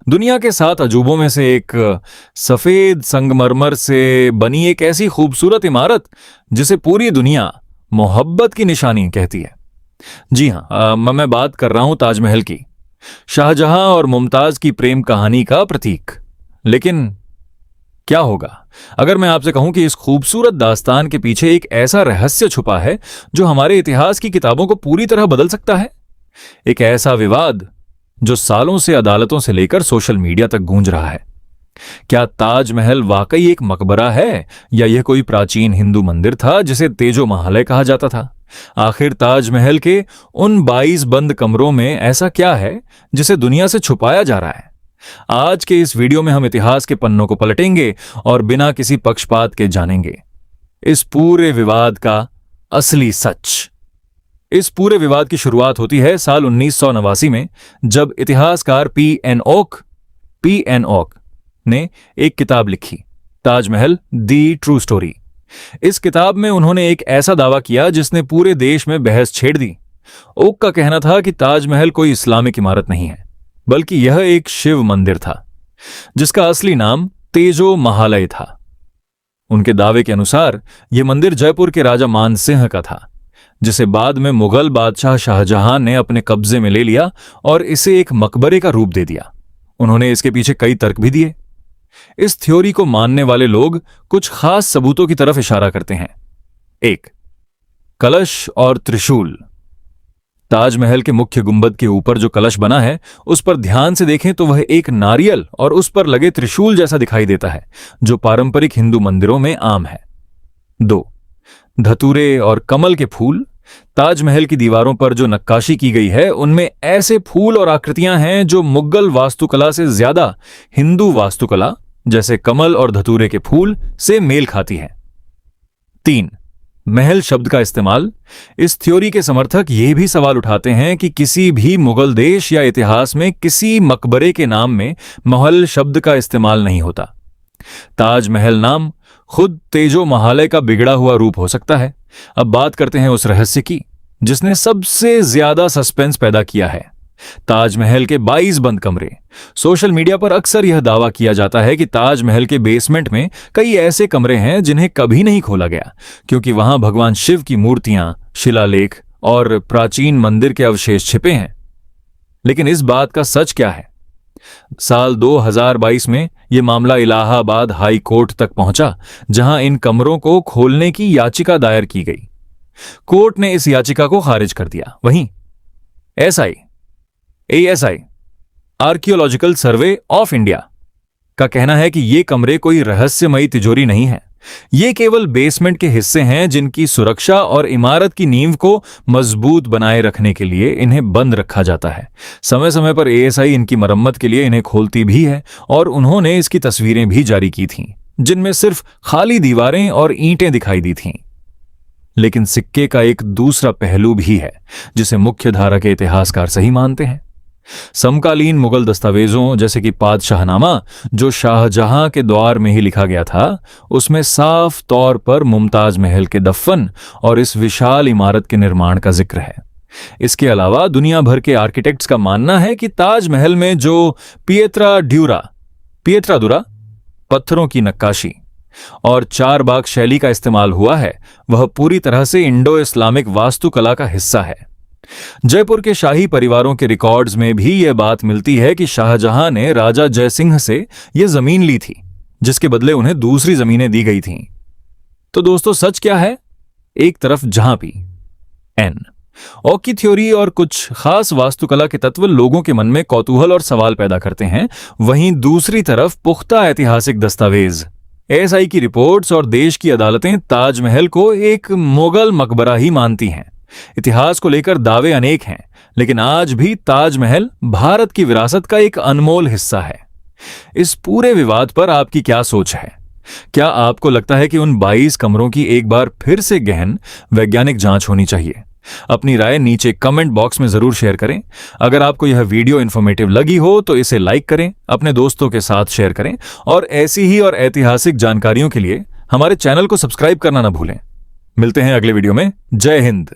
दुनिया के 7 अजूबों में से एक सफेद संगमरमर से बनी एक ऐसी खूबसूरत इमारत जिसे पूरी दुनिया मोहब्बत की निशानी कहती है। जी हां, मैं बात कर रहा हूं ताजमहल की, शाहजहां और मुमताज की प्रेम कहानी का प्रतीक। लेकिन क्या होगा अगर मैं आपसे कहूं कि इस खूबसूरत दास्तान के पीछे एक ऐसा रहस्य छुपा है जो हमारे इतिहास की किताबों को पूरी तरह बदल सकता है? एक ऐसा विवाद जो सालों से अदालतों से लेकर सोशल मीडिया तक गूंज रहा है। क्या ताजमहल वाकई एक मकबरा है या यह कोई प्राचीन हिंदू मंदिर था जिसे तेजो महालय कहा जाता था? आखिर ताजमहल के उन 22 बंद कमरों में ऐसा क्या है जिसे दुनिया से छुपाया जा रहा है? आज के इस वीडियो में हम इतिहास के पन्नों को पलटेंगे और बिना किसी पक्षपात के जानेंगे इस पूरे विवाद का असली सच। इस पूरे विवाद की शुरुआत होती है साल 1989 में, जब इतिहासकार पी.एन. ओक ने एक किताब लिखी, ताजमहल दी ट्रू स्टोरी। इस किताब में उन्होंने एक ऐसा दावा किया जिसने पूरे देश में बहस छेड़ दी। ओक का कहना था कि ताजमहल कोई इस्लामिक इमारत नहीं है, बल्कि यह एक शिव मंदिर था जिसका असली नाम तेजो महालय था। उनके दावे के अनुसार यह मंदिर जयपुर के राजा मानसिंह का था, जिसे बाद में मुगल बादशाह शाहजहां ने अपने कब्जे में ले लिया और इसे एक मकबरे का रूप दे दिया। उन्होंने इसके पीछे कई तर्क भी दिए। इस थ्योरी को मानने वाले लोग कुछ खास सबूतों की तरफ इशारा करते हैं। 1. कलश और त्रिशूल। ताजमहल के मुख्य गुंबद के ऊपर जो कलश बना है उस पर ध्यान से देखें तो वह एक नारियल और उस पर लगे त्रिशूल जैसा दिखाई देता है, जो पारंपरिक हिंदू मंदिरों में आम है। 2. धतूरे और कमल के फूल। ताजमहल की दीवारों पर जो नक्काशी की गई है उनमें ऐसे फूल और आकृतियां हैं जो मुगल वास्तुकला से ज्यादा हिंदू वास्तुकला, जैसे कमल और धतूरे के फूल, से मेल खाती है। 3. महल शब्द का इस्तेमाल। इस थ्योरी के समर्थक यह भी सवाल उठाते हैं कि किसी भी मुगल देश या इतिहास में किसी मकबरे के नाम में महल शब्द का इस्तेमाल नहीं होता। ताजमहल नाम खुद तेजो महालय का बिगड़ा हुआ रूप हो सकता है। अब बात करते हैं उस रहस्य की जिसने सबसे ज्यादा सस्पेंस पैदा किया है, ताजमहल के 22 बंद कमरे। सोशल मीडिया पर अक्सर यह दावा किया जाता है कि ताजमहल के बेसमेंट में कई ऐसे कमरे हैं जिन्हें कभी नहीं खोला गया, क्योंकि वहां भगवान शिव की मूर्तियां, शिलालेख और प्राचीन मंदिर के अवशेष छिपे हैं। लेकिन इस बात का सच क्या है? साल 2022 में यह मामला इलाहाबाद हाई कोर्ट तक पहुंचा, जहां इन कमरों को खोलने की याचिका दायर की गई। कोर्ट ने इस याचिका को खारिज कर दिया। वहीं ASI archaeological survey of India का कहना है कि ये कमरे कोई रहस्यमयी तिजोरी नहीं है, ये केवल बेसमेंट के हिस्से हैं जिनकी सुरक्षा और इमारत की नींव को मजबूत बनाए रखने के लिए इन्हें बंद रखा जाता है। समय समय पर ASI इनकी मरम्मत के लिए इन्हें खोलती भी है और उन्होंने इसकी तस्वीरें भी जारी की थीं, जिनमें सिर्फ खाली दीवारें और ईंटें दिखाई दी थीं। लेकिन सिक्के का एक दूसरा पहलू भी है जिसे मुख्यधारा के इतिहासकार सही मानते हैं। समकालीन मुगल दस्तावेजों जैसे कि पादशाहनामा, जो शाहजहां के दौर में ही लिखा गया था, उसमें साफ तौर पर मुमताज महल के दफन और इस विशाल इमारत के निर्माण का जिक्र है। इसके अलावा दुनिया भर के आर्किटेक्ट्स का मानना है कि ताजमहल में जो पिएत्रादुरा पत्थरों की नक्काशी और 4 बाग शैली का इस्तेमाल हुआ है, वह पूरी तरह से इंडो इस्लामिक वास्तुकला का हिस्सा है। जयपुर के शाही परिवारों के रिकॉर्ड्स में भी यह बात मिलती है कि शाहजहां ने राजा जयसिंह से यह जमीन ली थी, जिसके बदले उन्हें दूसरी जमीनें दी गई थीं। तो दोस्तों, सच क्या है? एक तरफ जहां भी ओक की थ्योरी और कुछ खास वास्तुकला के तत्व लोगों के मन में कौतूहल और सवाल पैदा करते हैं, वहीं दूसरी तरफ पुख्ता ऐतिहासिक दस्तावेज, ASI की रिपोर्ट्स और देश की अदालतें ताजमहल को एक मुगल मकबरा ही मानती हैं। इतिहास को लेकर दावे अनेक हैं, लेकिन आज भी ताजमहल भारत की विरासत का एक अनमोल हिस्सा है। इस पूरे विवाद पर आपकी क्या सोच है? क्या आपको लगता है कि उन 22 कमरों की एक बार फिर से गहन वैज्ञानिक जांच होनी चाहिए? अपनी राय नीचे कमेंट बॉक्स में जरूर शेयर करें। अगर आपको यह वीडियो इन्फॉर्मेटिव लगी हो तो इसे लाइक करें, अपने दोस्तों के साथ शेयर करें और ऐसी ही और ऐतिहासिक जानकारियों के लिए हमारे चैनल को सब्सक्राइब करना ना भूलें। मिलते हैं अगले वीडियो में। जय हिंद।